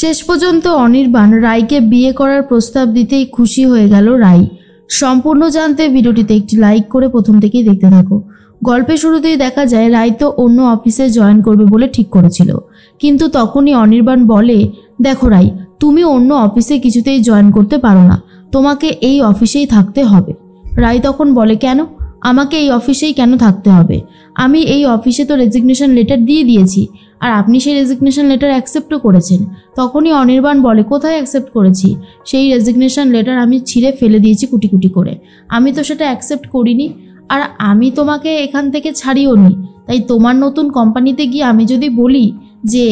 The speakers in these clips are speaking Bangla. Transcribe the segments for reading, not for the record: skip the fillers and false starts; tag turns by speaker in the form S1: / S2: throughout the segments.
S1: শেষ পর্যন্ত অনির্বাণ রায়কে বিয়ে করার প্রস্তাব দিতেই খুশি হয়ে গেল রায়। সম্পূর্ণ জানতে ভিডিওটিতে একটি লাইক করে প্রথম থেকেই দেখতে থাকো। গল্পের শুরুতেই দেখা যায় রায় তো অন্য অফিসে জয়েন করবে বলে ঠিক করেছিল, কিন্তু তখনই অনির্বাণ বলে, দেখো রায়, তুমি অন্য অফিসে কিছুতেই জয়েন করতে পারো না, তোমাকে এই অফিসেই থাকতে হবে। রায় তখন বলে, কেন? আমাকে এই অফিসেই কেন থাকতে হবে? আমি এই অফিসে তো রেজিগনেশন লেটার দিয়ে দিয়েছি, আর আপনি সেই রেজিগনেশন লেটার অ্যাকসেপ্টও করেছেন। তখনই অনির্বাণ বলে, কোথায় অ্যাকসেপ্ট করেছি? সেই রেজিগনেশন লেটার আমি ছিঁড়ে ফেলে দিয়েছি কুটি কুটি করে। আমি তো সেটা অ্যাকসেপ্ট করিনি, আর আমি তোমাকে এখান থেকে ছাড়িও নি। তাই তোমার নতুন কোম্পানিতে গিয়ে আমি যদি বলি যে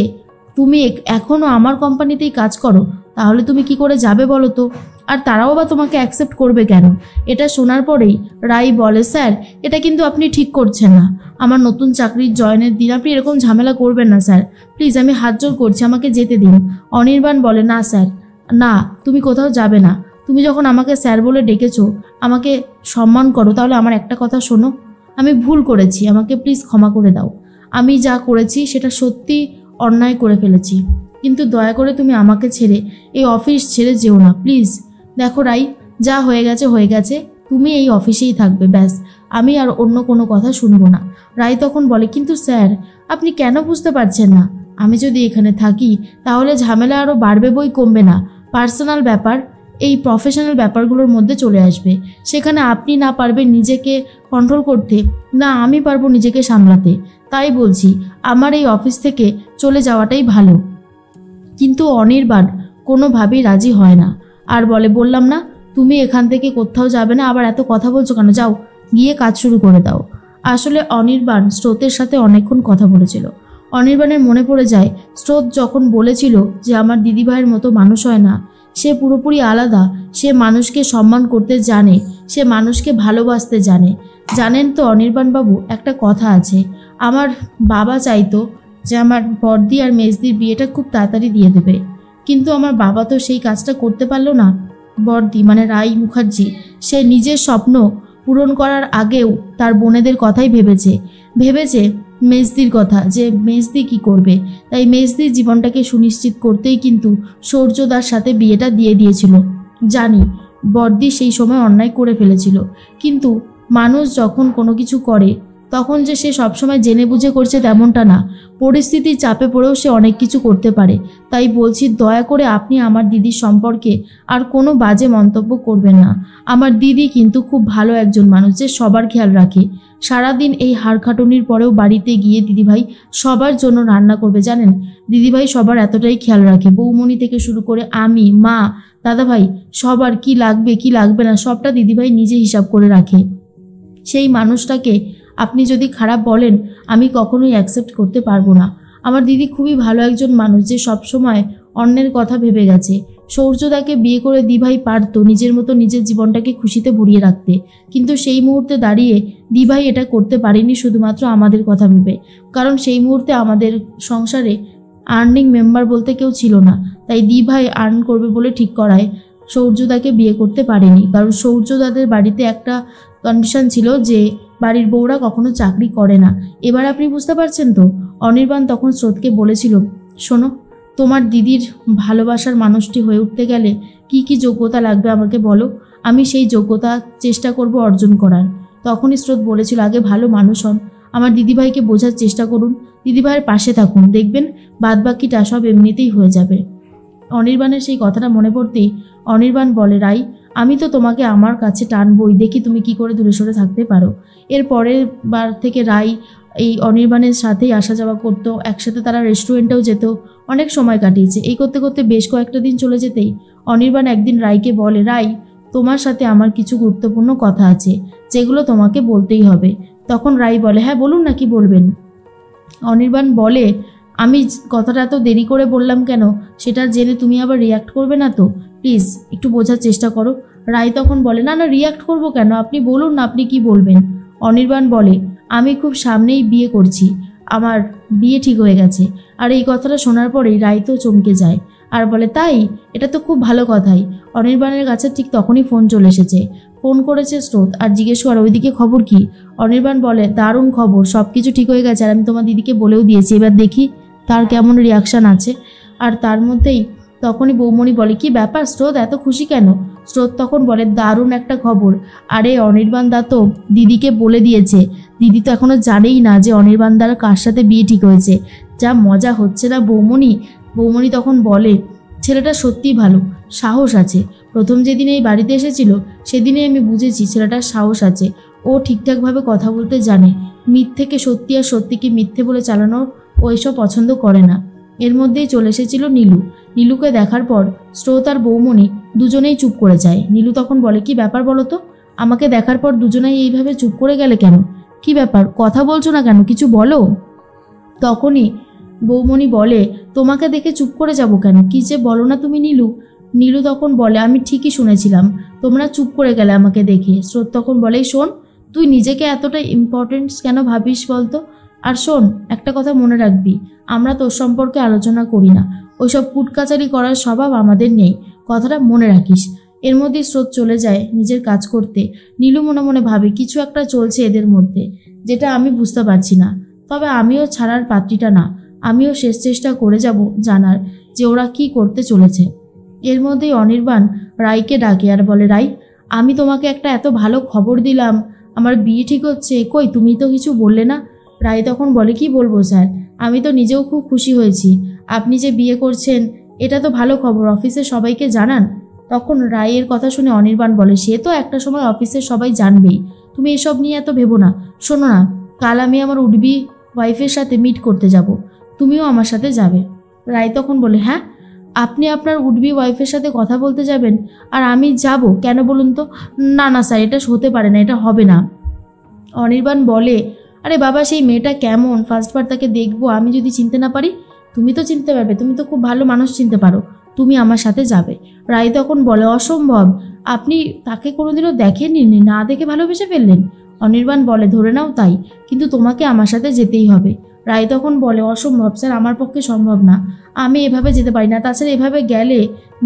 S1: তুমি এখনও আমার কোম্পানিতেই কাজ করো, তাহলে তুমি কি করে যাবে বলো তো? আর তারাও বা তোমাকে অ্যাকসেপ্ট করবে কেন? এটা শোনার পরেই রায় বলে, স্যার, এটা কিন্তু আপনি ঠিক করছেন না। আমার নতুন চাকরির জয়েনের দিন আপনি এরকম ঝামেলা করবেন না স্যার, প্লিজ, আমি হাত জোর করছি, আমাকে যেতে দিন। অনির্বাণ বলে, না স্যার, না, তুমি কোথাও যাবে না। তুমি যখন আমাকে স্যার বলে ডেকেছো, আমাকে সম্মান করো, তাহলে আমার একটা কথা শোনো, আমি ভুল করেছি, আমাকে প্লিজ ক্ষমা করে দাও। আমি যা করেছি সেটা সত্যি অন্যায় করে ফেলেছি, কিন্তু দয়া করে তুমি আমাকে ছেড়ে এই অফিস ছেড়ে যেও না, প্লিজ। দেখো রাই, যা হয়ে গেছে হয়ে গেছে, তুমি এই অফিসেই থাকবে, ব্যাস, আমি আর অন্য কোনো কথা শুনবো না। রাই তখন বলে, কিন্তু স্যার, আপনি কেন বুঝতে পারছেন না? আমি যদি এখানে থাকি তাহলে ঝামেলা আরও বাড়বে, বই কমবে না। পার্সোনাল ব্যাপার এই প্রফেশনাল ব্যাপারগুলোর মধ্যে চলে আসবে, সেখানে আপনি না পারবেন নিজেকে কন্ট্রোল করতে, না আমি পারবো নিজেকে সামলাতে। তাই বলছি, আমার এই অফিস থেকে চলে যাওয়াটাই ভালো। কিন্তু অনির্বাণ কোনোভাবেই রাজি হয় না, আর বলে, বললাম না তুমি এখান থেকে কোথাও যাবে না, আবার এত কথা বলছো কেন? যাও, গিয়ে কাজ শুরু করে দাও। আসলে অনির্বাণ স্রোতের সাথে অনেকক্ষণ কথা বলেছিল। অনির্বাণের মনে পড়ে যায় স্রোত যখন বলেছিল যে আমার দিদিভাইয়ের মতো মানুষ হয় না, সে পুরোপুরি আলাদা, সে মানুষকে সম্মান করতে জানে, সে মানুষকে ভালোবাসতে জানে। জানেন তো অনির্বাণবাবু, একটা কথা আছে, আমার বাবা চাইতো যে আমার বর্দি আর মেজদির বিয়েটা খুব তাড়াতাড়ি দিয়ে দেবে, কিন্তু আমার বাবা তো সেই কাজটা করতে পারলো না। বর্দি মানে রাই মুখার্জি, সে নিজের স্বপ্ন পূরণ করার আগেও তার বোনেদের কথাই ভেবেছে মেজদির কথা, যে মেজদি কি করবে। তাই মেজদির জীবনটাকে সুনিশ্চিত করতেই কিন্তু সূর্যদার সাথে বিয়েটা দিয়ে দিয়েছিল। জানি বর্দি সেই সময় অন্যায় করে ফেলেছিল, কিন্তু মানুষ যখন কোনো কিছু করে তখন যে সে সবসময় জেনে বুঝে করছে তেমনটা না, পরিস্থিতির চাপে পড়েও সে অনেক কিছু করতে পারে। তাই বলছি, দয়া করে আপনি আমার দিদির সম্পর্কে আর কোনো বাজে মন্তব্য করবেন না। আমার দিদি কিন্তু খুব ভালো একজন মানুষ, যে সবার খেয়াল রাখে। সারাদিন এই হাড়খাটুনির পরেও বাড়িতে গিয়ে দিদিভাই সবার জন্য রান্না করবে, জানেন? দিদিভাই সবার এতটাই খেয়াল রাখে, বৌমণি থেকে শুরু করে আমি, মা, দাদাভাই, সবার কি লাগবে কি লাগবে না সবটা দিদিভাই নিজে হিসাব করে রাখে। সেই মানুষটাকে আপনি যদি খারাপ বলেন, আমি কখনোই অ্যাকসেপ্ট করতে পারবো না। আমার দিদি খুবই ভালো একজন মানুষ, যে সবসময় অন্যের কথা ভেবে গেছে। সূর্যদাকে বিয়ে করে দিভাই পারতো নিজের মতো নিজের জীবনটাকে খুশিতে ভরিয়ে রাখতে, কিন্তু সেই মুহূর্তে দাঁড়িয়ে দিভাই এটা করতে পারেনি শুধুমাত্র আমাদের কথা ভেবে, কারণ সেই মুহূর্তে আমাদের সংসারে আর্নিং মেম্বার বলতে কেউ ছিল না। তাই দিভাই আর্ন করবে বলে ঠিক করায় সূর্যদাকে বিয়ে করতে পারেনি, কারণ সূর্যদাদের বাড়িতে একটা কন্ডিশন ছিল যে বাড়ির বউরা কখনো চাকরি করে না। এবার আপনি বুঝতে পারছেন তো? অনির্বাণ তখন স্রোতকে বলেছিল, শোনো, তোমার দিদির ভালোবাসার মানুষটি হয়ে উঠতে গেলে কি কি যোগ্যতা লাগবে আমাকে বলো, আমি সেই যোগ্যতা চেষ্টা করব অর্জন করার। তখনই স্রোত বলেছিল, আগে ভালো মানুষ হন, আমার দিদিভাইকে বোঝার চেষ্টা করুন, দিদিভাইয়ের পাশে থাকুন, দেখবেন বাদবাকিটা সব এমনিতেই হয়ে যাবে। অনির্বাণের সেই কথাটা মনে পড়তেই অনির্বাণ বলে, রাই, আমি তো তোমাকে আমার কাছে টানবই, দেখি তুমি কি করে দূরে সরে থাকতে পারো। এর পরের বার থেকে রাই এই অনির্বাণের সাথেই আসা যাওয়া করতো, একসাথে তারা রেস্টুরেন্টেও যেত, অনেক সময় কাটিয়েছে। এই করতে করতে বেশ কয়েকটা দিন চলে যেতেই অনির্বাণ একদিন রাইকে বলে, রাই, তোমার সাথে আমার কিছু গুরুত্বপূর্ণ কথা আছে, যেগুলো তোমাকে বলতেই হবে। তখন রাই বলে, হ্যাঁ বলুন না, কি বলবেন? অনির্বাণ বলে, আমি কথাটা এত দেরি করে বললাম কেন সেটা জেনে তুমি আবার রিয়াক্ট করবে না তো? প্লিজ একটু বোঝার চেষ্টা করো। রাই তখন বলে, না না, রিয়াক্ট করবো কেন, আপনি বলুন না, আপনি কি বলবেন? অনির্বাণ বলে, আমি খুব সামনেই বিয়ে করছি, আমার বিয়ে ঠিক হয়ে গেছে। আর এই কথাটা শোনার পরেই রাই তো চমকে যায় আর বলে, তাই? এটা তো খুব ভালো কথাই। অনির্বাণের কাছে ঠিক তখনই ফোন চলে এসেছে। ফোন করেছে স্রোত আর জিজ্ঞেস করে, ওইদিকে খবর কি? অনির্বাণ বলে, দারুণ খবর, সব কিছু ঠিক হয়ে গেছে, আর আমি তোমার দিদিকে বলেও দিয়েছি, এবার দেখি তার কেমন রিয়াকশান আছে। আর তার মধ্যেই তখনই বৌমণি বলে, কি ব্যাপার স্রোত, এত খুশি কেন? স্রোত তখন বলে, দারুণ একটা খবর। আরে অনির্বাণ দা তো দিদিকে বলে দিয়েছে। দিদি তো এখনো জানেই না যে অনির্বাণ দার কার সাথে বিয়ে ঠিক হয়েছে। যা মজা হচ্ছে না বৌমণি। বৌমণি তখন বলে, ছেলেটা সত্যিই ভালো, সাহস আছে। প্রথম যেদিন এই বাড়িতে এসেছিল সেদিনে আমি বুঝেছি ছেলেটার সাহস আছে। ও ঠিকঠাকভাবে কথা বলতে জানে। মিথ্যেকে সত্যি আর সত্যিকে মিথ্যে বলে চালানোর ও এসব পছন্দ করে না। এর মধ্যেই চলে এসেছিল নীলু। নীলুকে দেখার পর স্রোত আর বৌমণি দুজনেই চুপ করে যায়। নীলু তখন বলে, কি ব্যাপার বলো তো? আমাকে দেখার পর দুজনেই এইভাবে চুপ করে গেলে কেন? কি ব্যাপার, কথা বলছো না কেন? কিছু বলো। তখনই বৌমণি বলে, তোমাকে দেখে চুপ করে যাব কেন? কি যে বলো না তুমি নীলু। নীলু তখন বলে, আমি ঠিকই শুনেছিলাম, তোমরা চুপ করে গেলে আমাকে দেখে। স্রোত তখন বলে, শোন, তুই নিজেকে এতটা ইম্পর্টেন্স কেন ভাবিস বলতো? আর শোন, একটা কথা মনে রাখবি, আমরা তোর সম্পর্কে আলোচনা করি না। ওইসব কুটকাচারি করার স্বভাব আমাদের নেই, কথাটা মনে রাখিস। এর মধ্যেই স্রোত চলে যায় নিজের কাজ করতে। নীলু মনে মনে ভাবে, কিছু একটা চলছে এদের মধ্যে, যেটা আমি বুঝতে পারছি না। তবে আমিও ছাড়ার পাত্রীটা না, আমিও শেষ চেষ্টা করে যাব জানার যে ওরা কি করতে চলেছে। এর মধ্যেই অনির্বাণ রাইকে ডাকে আর বলে, রাই, আমি তোমাকে একটা এত ভালো খবর দিলাম, আমার বিয়ে ঠিক হচ্ছে, কই তুমি তো কিছু বললে না? রাই তখন বলে, কি বলবো স্যার, আমি তো নিজেও খুব খুশি হয়েছি। আপনি যে বিয়ে করছেন এটা তো ভালো খবর, অফিসে সবাইকে জানান। তখন রায়ের কথা শুনে অনির্বাণ বলে, সে তো একটা সময় অফিসের সবাই জানবেই, তুমি এসব নিয়ে এত ভেবো না। শোনো না, কাল আমি আমার উডবি ওয়াইফের সাথে মিট করতে যাব, তুমিও আমার সাথে যাবে। রায় তখন বলে, হ্যাঁ, আপনি আপনার উডবি ওয়াইফের সাথে কথা বলতে যাবেন আর আমি যাব কেন বলুন তো? না না স্যার, এটা হতে পারে না, এটা হবে না। অনির্বাণ বলে, আরে বাবা, সেই মেয়েটা কেমন, ফার্স্টবার তাকে দেখবো, আমি যদি চিনতে না পারি? তুমি তো চিনতে পারবে, তুমি তো খুব ভালো মানুষ চিনতে পারো, তুমি আমার সাথে যাবে। রায় তখন বলে, অসম্ভব, আপনি তাকে কোনোদিনও দেখেননি, না দেখে ভালোবেসে ফেললেন? অনির্বাণ বলে, ধরে নাও তাই, কিন্তু তোমাকে আমার সাথে যেতেই হবে। রায় তখন বলে, অসম্ভব স্যার, আমার পক্ষে সম্ভব না, আমি এভাবে যেতে পারি না। তাছাড়া এভাবে গেলে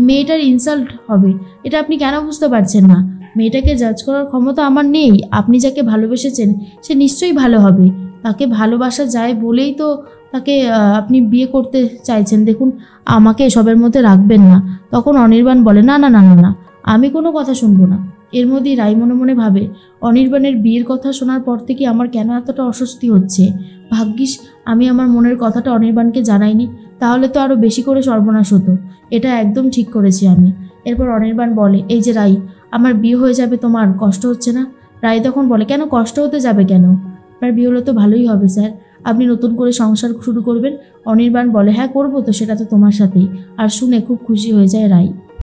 S1: মেয়েটার ইনসাল্ট হবে, এটা আপনি কেন বুঝতে পারছেন না? মেয়েটাকে জাজ করার ক্ষমতা আমার নেই। আপনি যাকে ভালোবেসেছেন সে নিশ্চয়ই ভালো হবে, তাকে ভালোবাসা যায় বলেই তো তাকে আপনি বিয়ে করতে চাইছেন। দেখুন, আমাকে এসবের মধ্যে রাখবেন না। তখন অনির্বাণ বলে, না না না না না, আমি কোনো কথা শুনবো না। এর মধ্যেই রাই মনে মনে ভাবে, অনির্বাণের বিয়ের কথা শোনার পর থেকে আমার কেন এতটা অস্বস্তি হচ্ছে। ভাগ্যিস আমি আমার মনের কথাটা অনির্বাণকে জানাইনি, তাহলে তো আরও বেশি করে সর্বনাশ হতো। এটা একদম ঠিক করেছি আমি। এরপর অনির্বাণ বলে, এই যে রাই, আমার বিয়ে হয়ে যাবে, তোমার কষ্ট হচ্ছে না? রাই তখন বলে, কেন কষ্ট হতে যাবে কেন? আপনার বিয়ে হলে তো ভালোই হবে স্যার, আপনি নতুন করে সংসার শুরু করবেন। অনির্বাণ বলে, হ্যাঁ করবো তো, সেটা তো তোমার সাথেই। আর শুনে খুব খুশি হয়ে যায় রাই।